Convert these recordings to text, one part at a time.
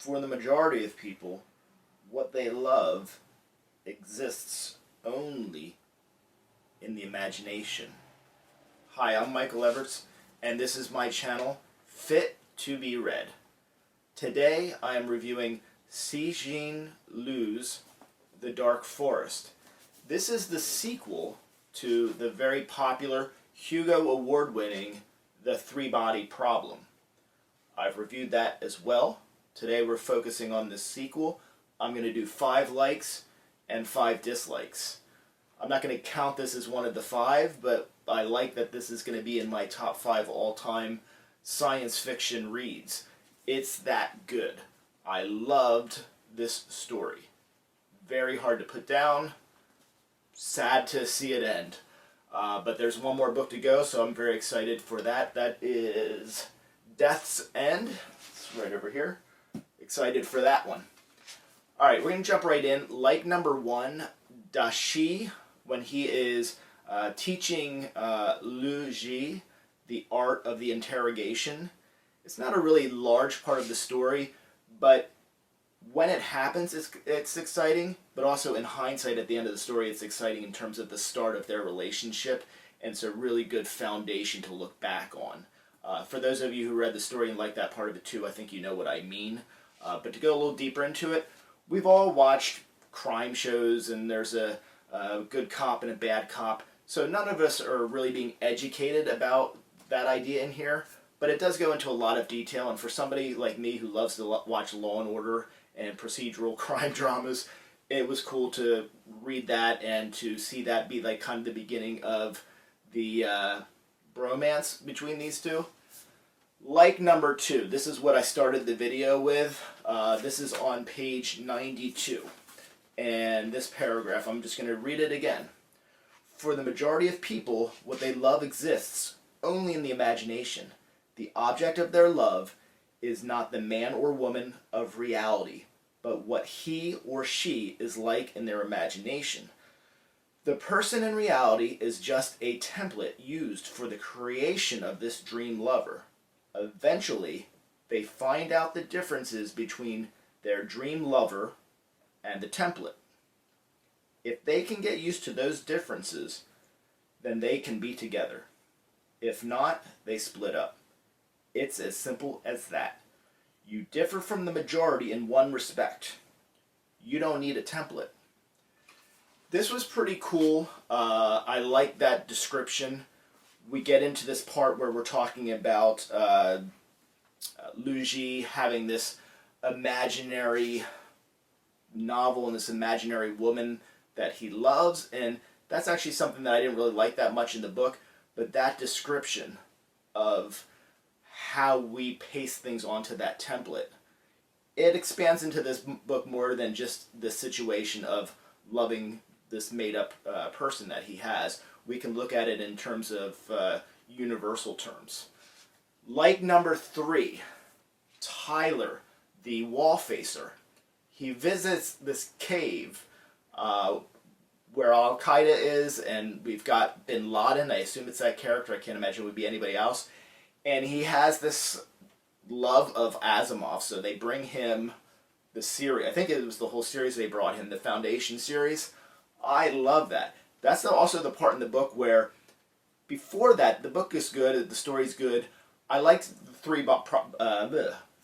For the majority of people, what they love exists only in the imagination. Hi, I'm Michael Everts, and this is my channel, Fit to be Read. Today I am reviewing Cixin Liu's The Dark Forest. This is the sequel to the very popular Hugo Award-winning The Three-Body Problem. I've reviewed that as well. Today we're focusing on the sequel. I'm going to do 5 likes and 5 dislikes. I'm not going to count this as one of the 5, but I like that this is going to be in my top 5 all-time science fiction reads. It's that good. I loved this story. Very hard to put down. Sad to see it end. But there's one more book to go, so I'm very excited for that. That is Death's End. It's right over here. Excited for that one. Alright, we're going to jump right in. Like number 1, Dashi, when he is teaching Liu Ji the art of the interrogation. It's not a really large part of the story, but when it happens, it's exciting, but also in hindsight at the end of the story, it's exciting in terms of the start of their relationship, and it's a really good foundation to look back on. For those of you who read the story and like that part of it too, I think you know what I mean. But to go a little deeper into it, we've all watched crime shows, and there's a good cop and a bad cop, so none of us are really being educated about that idea in here, but it does go into a lot of detail, and for somebody like me who loves to watch Law and Order and procedural crime dramas, it was cool to read that and to see that be like kind of the beginning of the bromance between these two. Like number 2, this is what I started the video with. This is on page 92. And this paragraph, I'm just going to read it again. For the majority of people, what they love exists only in the imagination. The object of their love is not the man or woman of reality, but what he or she is like in their imagination. The person in reality is just a template used for the creation of this dream lover. Eventually, they find out the differences between their dream lover and the template. If they can get used to those differences, then they can be together. If not, they split up. It's as simple as that. You differ from the majority in one respect. You don't need a template. This was pretty cool. I like that description. We get into this part where we're talking about Liu Ji having this imaginary novel and this imaginary woman that he loves, and that's actually something that I didn't really like that much in the book, but that description of how we paste things onto that template, it expands into this book more than just the situation of loving this made-up person that he has. We can look at it in terms of universal terms. Like number 3, Tyler, the wall facer. He visits this cave where Al-Qaeda is, and we've got Bin Laden. I assume it's that character. I can't imagine it would be anybody else. And he has this love of Asimov, so they bring him the series. I think it was the whole series they brought him, the Foundation series. I love that. That's also the part in the book where, before that, the book is good, the story's good. I liked the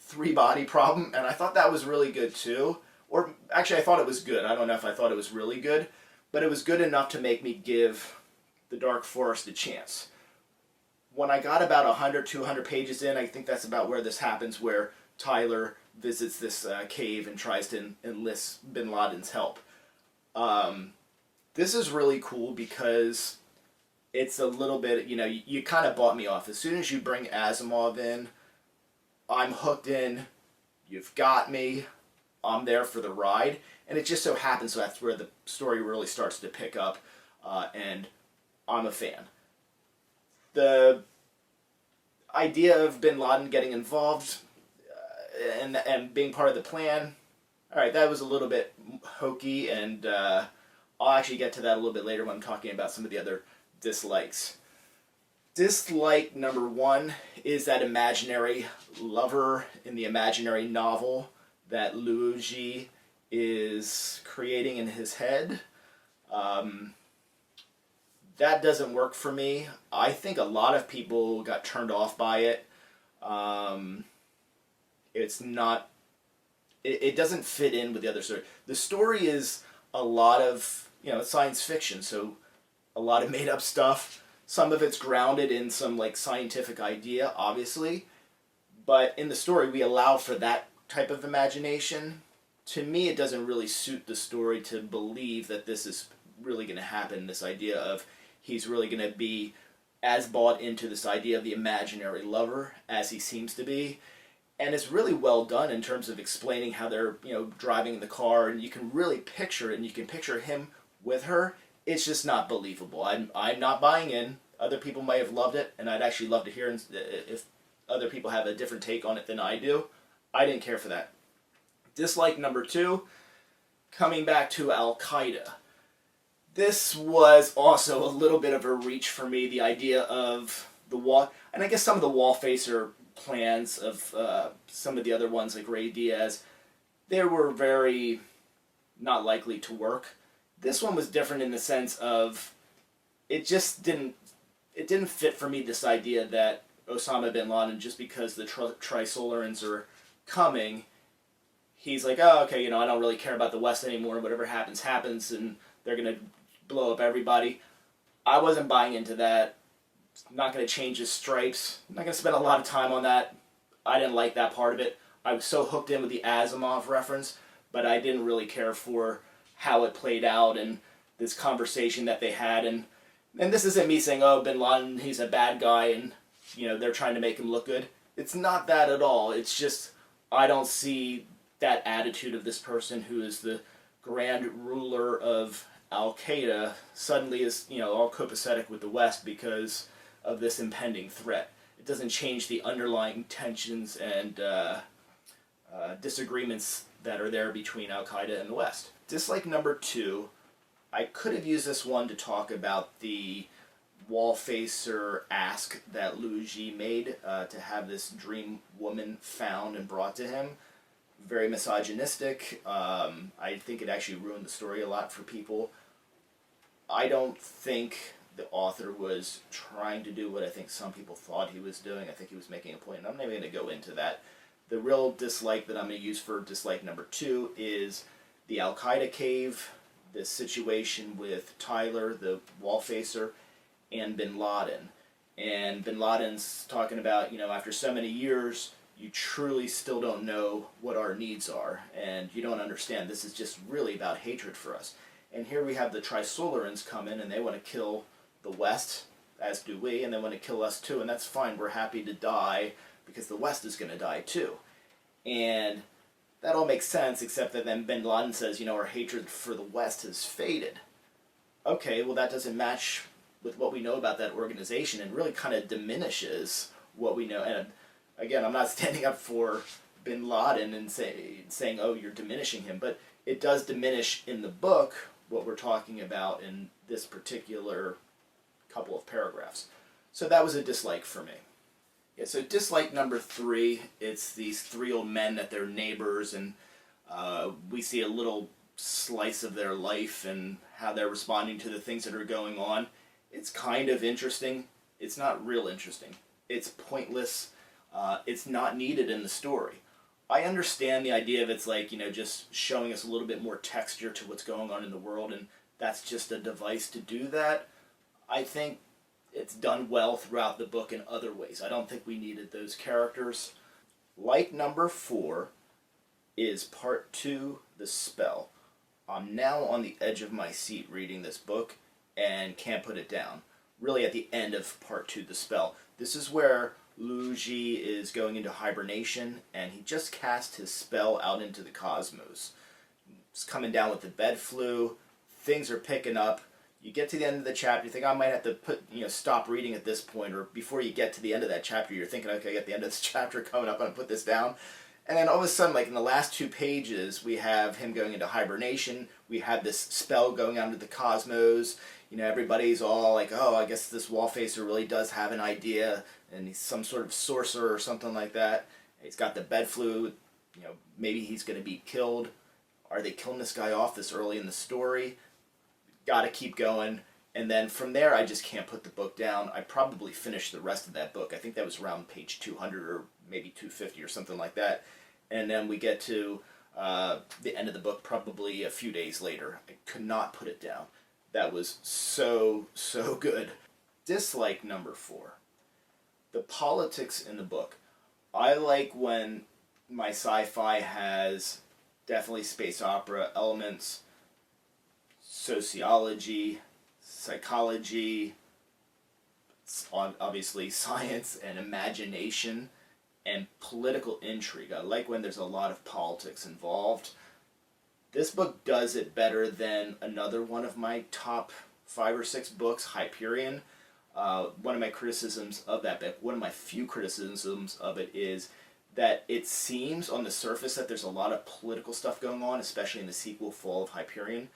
three-body problem, and I thought that was really good too. Or, actually, I thought it was good. I don't know if I thought it was really good, but it was good enough to make me give The Dark Forest a chance. When I got about 100, 200 pages in, I think that's about where this happens, where Tyler visits this cave and tries to enlist Bin Laden's help. This is really cool because it's a little bit, you kind of bought me off. As soon as you bring Asimov in, I'm hooked in, you've got me, I'm there for the ride, and it just so happens that's where the story really starts to pick up, and I'm a fan. The idea of Bin Laden getting involved and being part of the plan, alright, that was a little bit hokey, and I'll actually get to that a little bit later when I'm talking about some of the other dislikes. Dislike number 1 is that imaginary lover in the imaginary novel that Luigi is creating in his head. Um, that doesn't work for me. I think a lot of people got turned off by it. Um, it's not. It doesn't fit in with the other story. The story is a lot of it's science fiction, so a lot of made up stuff. Some of it's grounded in some like scientific idea, obviously, but in the story we allow for that type of imagination. To me, it doesn't really suit the story to believe that this is really going to happen. This idea of he's really going to be as bought into this idea of the imaginary lover as he seems to be. And it's really well done in terms of explaining how they're driving in the car, and you can really picture it, and you can picture him with her. It's just not believable. I'm not buying in. Other people may have loved it, and I'd actually love to hear if other people have a different take on it than I do. I didn't care for that. Dislike number 2, coming back to Al Qaeda. This was also a little bit of a reach for me. The idea of the wall, and I guess some of the wall facer plans of some of the other ones like Ray Diaz, they were very not likely to work. This one was different in the sense of it just didn't fit for me, this idea that Osama bin Laden, just because the Trisolarans are coming, he's like, oh, okay, I don't really care about the West anymore. Whatever happens, happens, and they're going to blow up everybody. I wasn't buying into that. Not going to change his stripes. I'm not going to spend a lot of time on that. I didn't like that part of it. I was so hooked in with the Asimov reference, but I didn't really care for how it played out and this conversation that they had. And this isn't me saying, oh, bin Laden, he's a bad guy, and they're trying to make him look good. It's not that at all. It's just I don't see that attitude of this person who is the grand ruler of Al Qaeda suddenly is all copacetic with the West because of this impending threat. It doesn't change the underlying tensions and disagreements that are there between Al Qaeda and the West. Dislike number 2, I could have used this one to talk about the wall facer ask that Luigi made to have this dream woman found and brought to him. Very misogynistic. I think it actually ruined the story a lot for people. I don't think the author was trying to do what I think some people thought he was doing. I think he was making a point, and I'm not even going to go into that. The real dislike that I'm going to use for dislike number 2 is the Al Qaeda cave, this situation with Tyler, the wall facer, and bin Laden. And bin Laden's talking about, after so many years, you truly still don't know what our needs are, and you don't understand. This is just really about hatred for us. And here we have the Trisolarans come in, and they want to kill the West, as do we, and they want to kill us too, and that's fine. We're happy to die because the West is going to die too. And that all makes sense, except that then bin Laden says, our hatred for the West has faded. Okay, well that doesn't match with what we know about that organization, and really kind of diminishes what we know. And again, I'm not standing up for bin Laden and saying, oh, you're diminishing him, but it does diminish in the book what we're talking about in this particular couple of paragraphs. So that was a dislike for me. Yeah, so dislike number 3, it's these 3 old men that they're neighbors, and we see a little slice of their life and how they're responding to the things that are going on. It's kind of interesting. It's not real interesting. It's pointless. It's not needed in the story. I understand the idea of it's like, just showing us a little bit more texture to what's going on in the world, and that's just a device to do that. I think it's done well throughout the book in other ways. I don't think we needed those characters. Like number 4 is part 2, The Spell. I'm now on the edge of my seat reading this book and can't put it down. Really at the end of part 2, The Spell. This is where Luigi is going into hibernation, and he just cast his spell out into the cosmos. It's coming down with the bed flu. Things are picking up. You get to the end of the chapter, you think, I might have to stop reading at this point, or before you get to the end of that chapter, you're thinking, okay, at the end of this chapter coming up, I'm going to put this down. And then all of a sudden, like in the last 2 pages, we have him going into hibernation. We have this spell going out into the cosmos. Everybody's all like, oh, I guess this wall facer really does have an idea, and he's some sort of sorcerer or something like that. He's got the bed flu. maybe he's going to be killed. Are they killing this guy off this early in the story? Got to keep going. And then from there, I just can't put the book down. I probably finished the rest of that book. I think that was around page 200 or maybe 250 or something like that. And then we get to the end of the book probably a few days later. I could not put it down. That was so, so good. Dislike number 4. The politics in the book. I like when my sci-fi has definitely space opera elements, sociology, psychology, obviously science and imagination, and political intrigue. I like when there's a lot of politics involved. This book does it better than another one of my top 5 or 6 books, Hyperion. One of my criticisms of that book, one of my few criticisms of it, is that it seems on the surface that there's a lot of political stuff going on, especially in the sequel, Fall of Hyperion,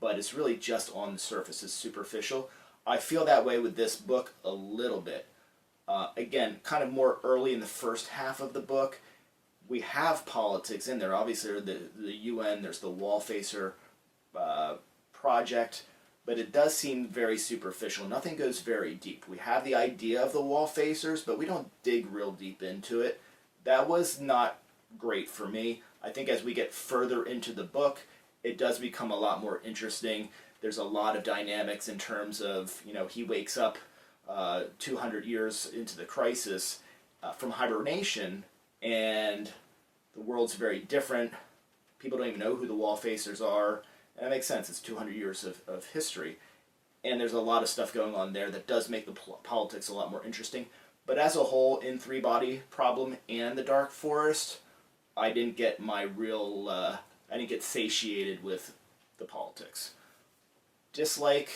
but it's really just on the surface. It's superficial. I feel that way with this book a little bit. Again, kind of more early in the first half of the book, we have politics in there. Obviously, the UN, there's the Wall Facer project, but it does seem very superficial. Nothing goes very deep. We have the idea of the Wall Facers, but we don't dig real deep into it. That was not great for me. I think as we get further into the book, it does become a lot more interesting. There's a lot of dynamics in terms of, he wakes up 200 years into the crisis from hibernation, and the world's very different. People don't even know who the Wall Facers are. And that makes sense. It's 200 years of history. And there's a lot of stuff going on there that does make the politics a lot more interesting. But as a whole, in Three Body Problem and The Dark Forest, I didn't get I didn't get satiated with the politics. Dislike.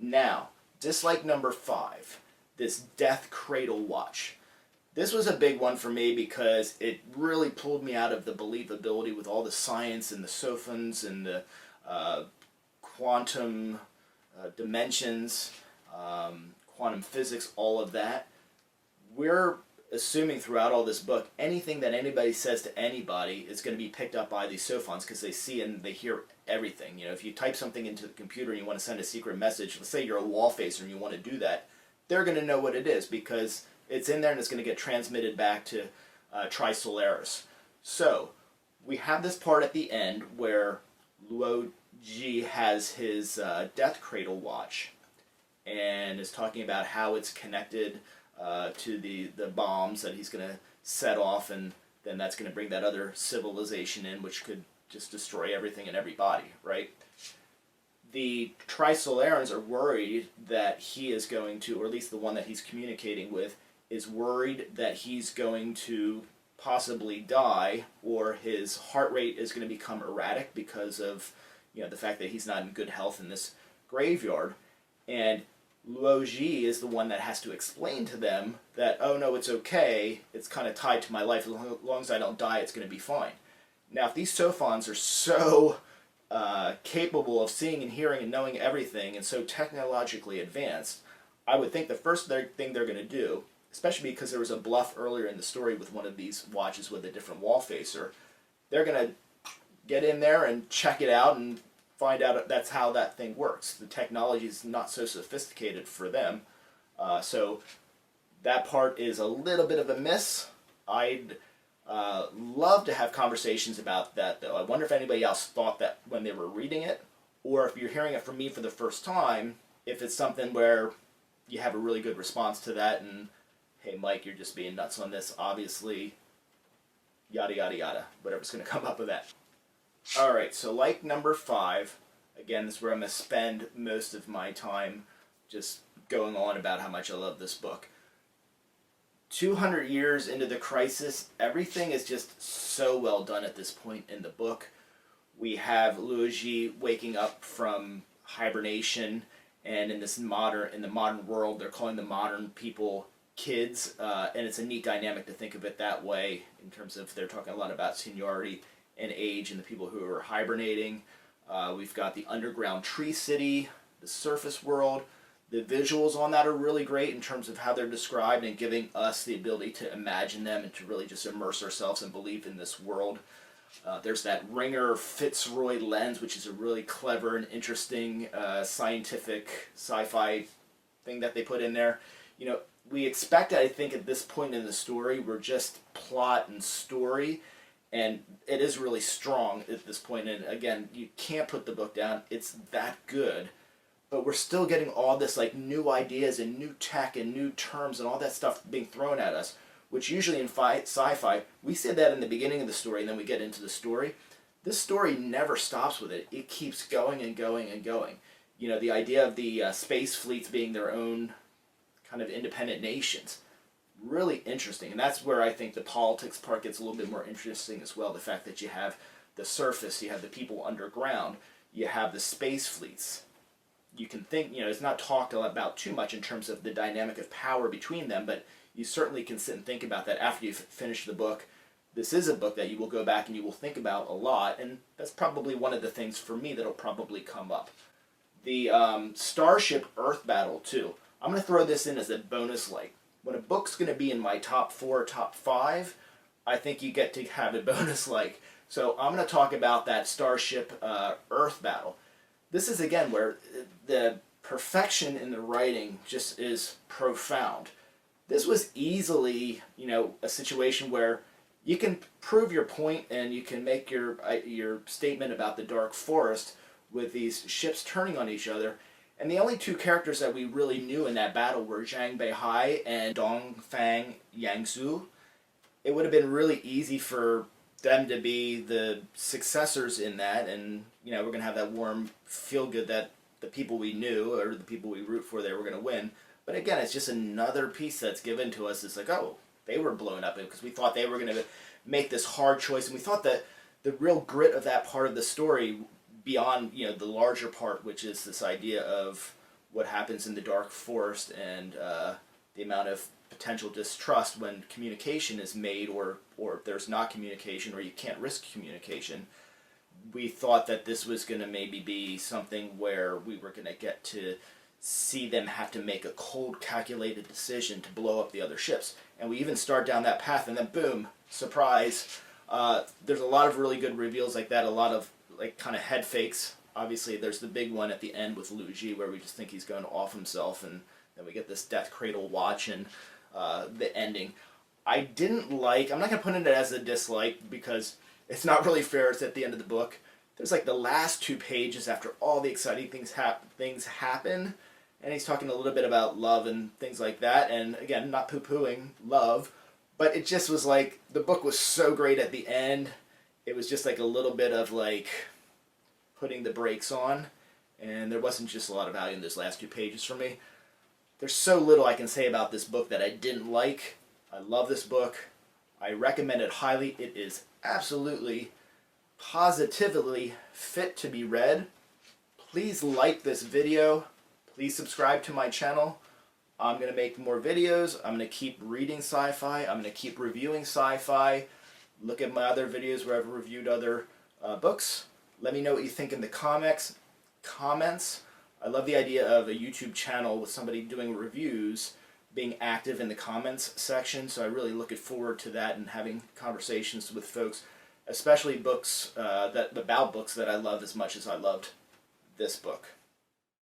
Now, dislike number 5, this Death Cradle watch. This was a big one for me because it really pulled me out of the believability with all the science and the sophons and the quantum dimensions, quantum physics, all of that. We're assuming throughout all this book, anything that anybody says to anybody is going to be picked up by these sophons because they see and they hear everything. If you type something into the computer and you want to send a secret message, let's say you're a wall facer and you want to do that, they're going to know what it is because it's in there and it's going to get transmitted back to Trisolaris. So, we have this part at the end where Luo Ji has his Death Cradle watch and is talking about how it's connected to the bombs that he's going to set off, and then that's going to bring that other civilization in, which could just destroy everything and everybody, right? The Trisolarans are worried that he is going to, or at least the one that he's communicating with, is worried that he's going to possibly die, or his heart rate is going to become erratic because of the fact that he's not in good health in this graveyard. And Luo Ji is the one that has to explain to them that, oh no, it's okay, it's kind of tied to my life, as long as I don't die, it's going to be fine. Now, if these sophons are so capable of seeing and hearing and knowing everything, and so technologically advanced, I would think the first thing they're going to do, especially because there was a bluff earlier in the story with one of these watches with a different wall facer, they're going to get in there and check it out and find out that's how that thing works. The technology is not so sophisticated for them, so that part is a little bit of a miss. I'd love to have conversations about that, though. I wonder if anybody else thought that when they were reading it, or if you're hearing it from me for the first time, if it's something where you have a really good response to that, and, hey, Mike, you're just being nuts on this, obviously, yada, yada, yada, whatever's going to come up with that. Alright, so like number 5, again, this is where I'm going to spend most of my time just going on about how much I love this book. 200 years into the crisis, everything is just so well done at this point in the book. We have Luo Ji waking up from hibernation, and in the modern world, they're calling the modern people kids, and it's a neat dynamic to think of it that way in terms of they're talking a lot about seniority and age and the people who are hibernating. We've got the underground tree city, the surface world. The visuals on that are really great in terms of how they're described and giving us the ability to imagine them and to really just immerse ourselves and believe in this world. There's that Ringer Fitzroy lens, which is a really clever and interesting scientific sci-fi thing that they put in there. You know, we expect, I think, at this point in the story, we're just plot and story, and it is really strong at this point. And again, you can't put the book down. It's that good. But we're still getting all this like new ideas and new tech and new terms and all that stuff being thrown at us, which usually in sci-fi, we say that in the beginning of the story and then we get into the story. This story never stops with it. It keeps going and going and going. You know, the idea of the space fleets being their own kind of independent nations, really interesting. And that's where I think the politics part gets a little bit more interesting as well. The fact that you have the surface, you have the people underground, you have the space fleets. You can think, you know, it's not talked about too much in terms of the dynamic of power between them, but you certainly can sit and think about that after you've finished the book. This is a book that you will go back and you will think about a lot, and that's probably one of the things for me that'll probably come up. The Starship Earth battle, too. I'm going to throw this in as a bonus like. When a book's going to be in my top 4, top 5, I think you get to have a bonus like. So I'm going to talk about that Starship Earth battle. This is, again, where the perfection in the writing just is profound. This was easily, you know, a situation where you can prove your point and you can make your statement about the dark forest with these ships turning on each other. And the only two characters that we really knew in that battle were Zhang Beihai and Dongfang Yangzhu. It would have been really easy for them to be the successors in that, and you know, we're going to have that warm feel-good that the people we knew or the people we root for, they were going to win. But again, it's just another piece that's given to us. It's like, oh, they were blown up because we thought they were going to make this hard choice, and we thought that the real grit of that part of the story, beyond, you know, the larger part, which is this idea of what happens in the dark forest and the amount of potential distrust when communication is made or there's not communication or you can't risk communication. We thought that this was going to maybe be something where we were going to get to see them have to make a cold, calculated decision to blow up the other ships. And we even start down that path, and then boom, surprise. There's a lot of really good reveals like that, a lot of like kind of head fakes. Obviously, there's the big one at the end with Lu Ji where we just think he's going to off himself, and then we get this death cradle watch and the ending. I didn't like, I'm not going to put it as a dislike because it's not really fair. It's at the end of the book. There's like the last 2 pages after all the exciting things happen, and he's talking a little bit about love and things like that, and again, not poo-pooing love, but it just was like, the book was so great at the end, it was just like a little bit of like putting the brakes on, and there wasn't just a lot of value in those last 2 pages for me. There's so little I can say about this book that I didn't like. I love this book. I recommend it highly. It is absolutely, positively fit to be read. Please like this video. Please subscribe to my channel. I'm going to make more videos. I'm going to keep reading sci-fi. I'm going to keep reviewing sci-fi. Look at my other videos where I've reviewed other books. Let me know what you think in the comments. I love the idea of a YouTube channel with somebody doing reviews being active in the comments section, so I really look forward to that and having conversations with folks, especially books about books that I love as much as I loved this book.